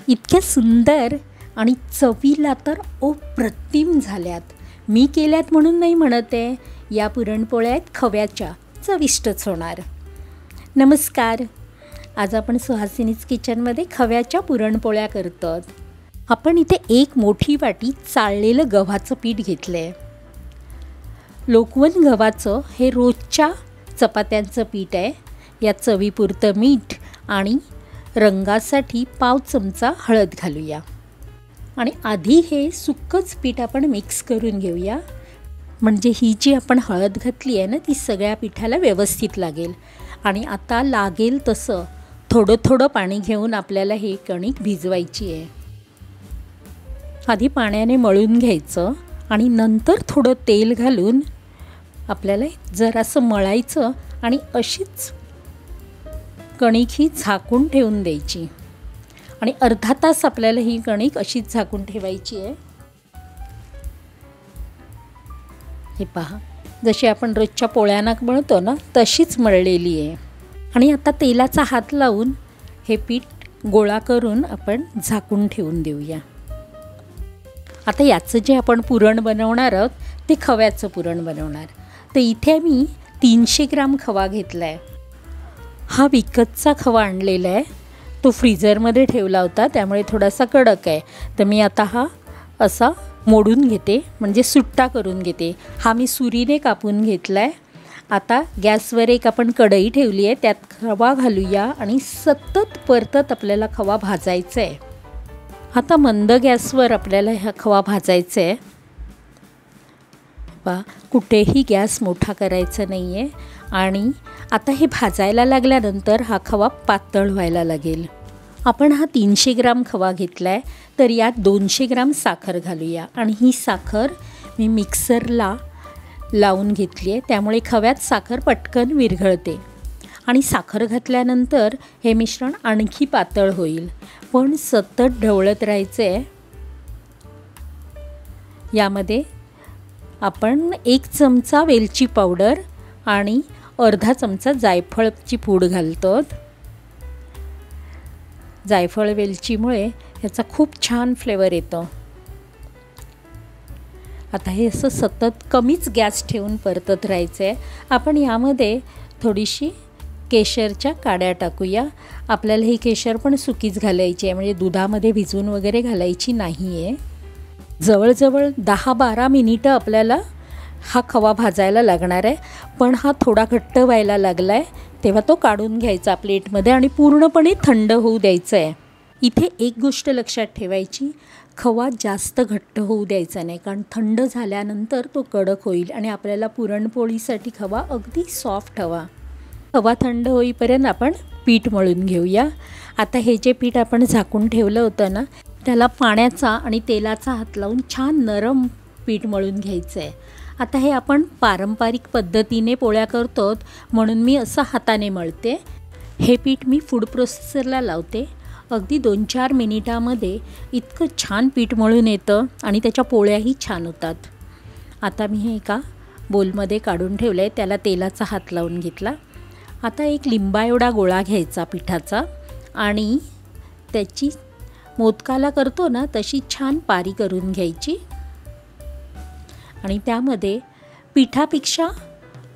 इतक्या सुंदर आणि चवीला तर अप्रतिम झाल्यात. मी केल्यात म्हणून नाही म्हणत आहे, या पुरणपोळ्या आहेत खव्याच्या, चविष्टच होणार. नमस्कार. आज आपण सुहासिनीज किचनमध्ये खव्याच्या पुरणपोळ्या करतो. आपण इथे एक मोठी वाटी चाळलेलं गव्हाचं पीठ घेतलं आहे. लोकवन गव्हाचं हे रोजच्या चपात्यांचं पीठ आहे. यात चवीपुरतं मीठ आणि रंगासाठी पाव चमचा हळद घालूया. आणि आधी हे सुक्कंच पीठ आपण मिक्स करून घेऊया, म्हणजे ही जी आपण हळद घातली आहे ना ती सगळ्या पिठाला व्यवस्थित लागेल. आणि आता लागेल तसं थोडं थोडं पाणी घेऊन आपल्याला हे कणिक भिजवायची आहे. आधी पाण्याने मळून घ्यायचं आणि नंतर थोडं तेल घालून आपल्याला जरासं मळायचं आणि अशीच कणिक ही झाकून ठेवून द्यायची. आणि अर्धा तास आपल्याला ही कणिक अशीच झाकून ठेवायची आहे. हे पहा, जशी आपण रोजच्या पोळ्यांना मळतो ना तशीच मळलेली आहे. आणि आता तेलाचा हात लावून हे पीठ गोळा करून आपण झाकून ठेवून देऊया. आता याचं जे आपण पुरण बनवणार आहोत ते खव्याचं पुरण बनवणार. तर इथे मी 300 ग्राम खवा घेतला आहे. हा विकतचा खवा आणलेला आहे. तो फ्रीझरमध्ये ठेवला होता, त्यामुळे थोडासा कडक आहे. तर मी आता हा असा मोडून घेते, म्हणजे सुट्टा करून घेते. हा मी सुरीने कापून घेतला आहे. आता गॅसवर एक आपण कढई ठेवली आहे, त्यात खवा घालूया आणि सतत परतत आपल्याला खवा भाजायचा आहे. आता मंद गॅसवर आपल्याला हा खवा भाजायचा आहे. कुठेही गॅस मोठा करायचा नाही आहे. आणि आता हे भाजायला लागल्यानंतर हा खवा पातळ व्हायला लागेल. आपण हा 300 ग्राम खवा घेतला आहे, तर यात 200 ग्राम साखर घालूया. आणि ही साखर मी मिक्सरला लावून घेतली आहे, त्यामुळे खव्यात साखर पटकन विरघळते. आणि साखर घातल्यानंतर हे मिश्रण आणखी पातळ होईल, पण सतत ढवळत राहायचं आहे. यामध्ये आपण 1 चमचा वेलची पावडर आणि अर्धा चमचा जायफळची पूड घालतो. जायफळ वेलचीमुळे ह्याचा खूप छान फ्लेवर येतो. आता हे असं सतत कमीच गॅस ठेवून परतत राहायचं आहे. आपण यामध्ये थोडीशी केशरच्या काड्या टाकूया. आपल्याला ही केशर पण सुकीच घालायची आहे, म्हणजे दुधामध्ये भिजवून वगैरे घालायची नाही आहे. जवळजवळ 10-12 मिनिटं आपल्याला हा खवा भाजायला लागणार आहे. पण हा थोडा घट्ट व्हायला लागला आहे, तेव्हा तो काढून घ्यायचा प्लेटमध्ये आणि पूर्णपणे थंड होऊ द्यायचं आहे. इथे एक गोष्ट लक्षात ठेवायची, खवा जास्त घट्ट होऊ द्यायचा नाही, कारण थंड झाल्यानंतर तो कडक होईल आणि आपल्याला पुरणपोळीसाठी खवा अगदी सॉफ्ट हवा. खवा थंड होईपर्यंत आपण पीठ मळून घेऊया. आता हे जे पीठ आपण झाकून ठेवलं होतं ना त्याला पाण्याचा आणि तेलाचा हात लावून छान नरम पीठ मळून घ्यायचं आहे. आता हे आपण पारंपरिक पद्धतीने पोळ्या करतो म्हणून मी असं हाताने मळते. हे पीठ मी फूड प्रोसेसरला लावते. अगदी 2-4 मिनिटामध्ये इतकं छान पीठ मळून येतं आणि त्याच्या पोळ्याही छान होतात. आता मी हे एका बोलमध्ये काढून ठेवलं आहे, त्याला तेलाचा हात लावून घेतला. आता एक लिंबा एवढा गोळा घ्यायचा पिठाचा आणि त्याची मोदकाला करतो ना तशी छान पारी करून घ्यायची. आणि त्यामध्ये पिठापेक्षा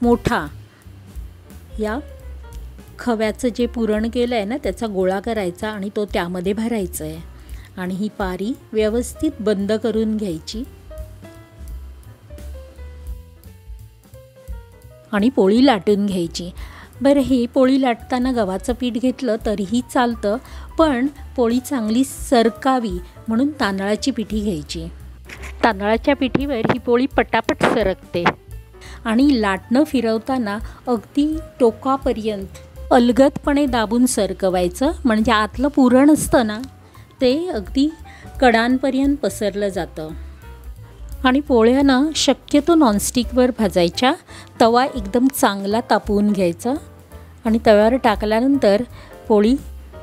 मोठा या खव्याचं जे पुरण केलं आहे ना त्याचा गोळा करायचा आणि तो त्यामध्ये भरायचा आहे. आणि ही पारी व्यवस्थित बंद करून घ्यायची आणि पोळी लाटून घ्यायची. बरं, हे पोळी लाटताना गव्हाचं पीठ घेतलं तरीही चालतं, पण पोळी चांगली सरकावी म्हणून तांदळाची पिठी घ्यायची. तांदळाच्या पिठीवर ही पोळी पटापट सरकते. आणि लाटणं फिरवताना अगदी टोकापर्यंत अलगदपणे दाबून सरकवायचं, म्हणजे आतलं पुरण असतं ना ते अगदी कडांपर्यंत पसरलं जातं. आणि पोळ्यांना शक्यतो नॉनस्टिकवर भाजायच्या. तवा एकदम चांगला तापवून घ्यायचा आणि तव्यावर टाकल्यानंतर पोळी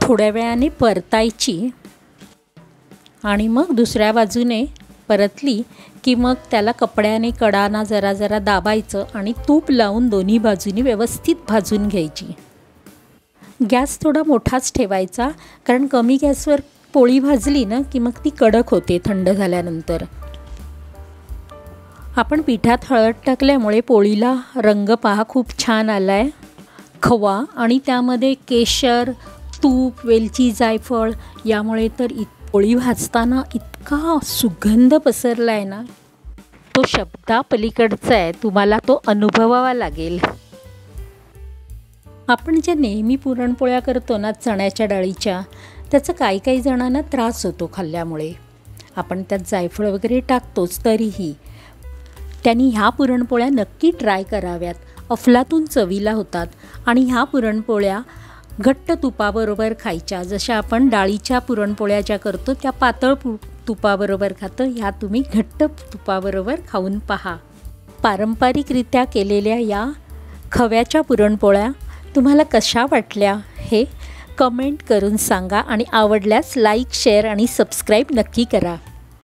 थोड्या वेळाने परतायची आणि मग दुसऱ्या बाजूने परतली की मग त्याला कपड्याने कडाना जरा जरा दाबायचं आणि तूप लावून दोन्ही बाजूनी व्यवस्थित भाजून घ्यायची. गॅस थोडा मोठाच ठेवायचा, कारण कमी गॅसवर पोळी भाजली ना की मग ती कडक होते थंड झाल्यानंतर. आपण पिठात हळद टाकल्यामुळे पोळीला रंग पहा खूप छान आला आहे. खवा आणि त्यामध्ये केशर, तूप, वेलची, जायफळ यामुळे तर पोळी भाजताना इतका सुगंध पसरला आहे ना, तो शब्दापलीकडचा आहे. तुम्हाला तो अनुभवावा लागेल. आपण ज्या नेहमी पुरणपोळ्या करतो ना चण्याच्या डाळीच्या, त्याचा काही जणांना त्रास होतो खाल्ल्यामुळे. आपण त्यात जायफळ वगैरे टाकतोच, तरीही त्यांनी ह्या पुरणपोळ्या नक्की ट्राय कराव्यात. अफलातून चवीला होतात आणि ह्या पुरणपोळ्या घट्ट तुपाबरोबर खायच्या. जशा आपण डाळीच्या पुरणपोळ्या ज्या करतो त्या पातळ तुपाबरोबर खातो, ह्या तुम्ही घट्ट तुपाबरोबर खाऊन पहा. पारंपरिकरित्या केलेल्या या खव्याच्या पुरणपोळ्या तुम्हाला कशा वाटल्या हे कमेंट करून सांगा आणि आवडल्यास लाईक, शेअर आणि सबस्क्राईब नक्की करा.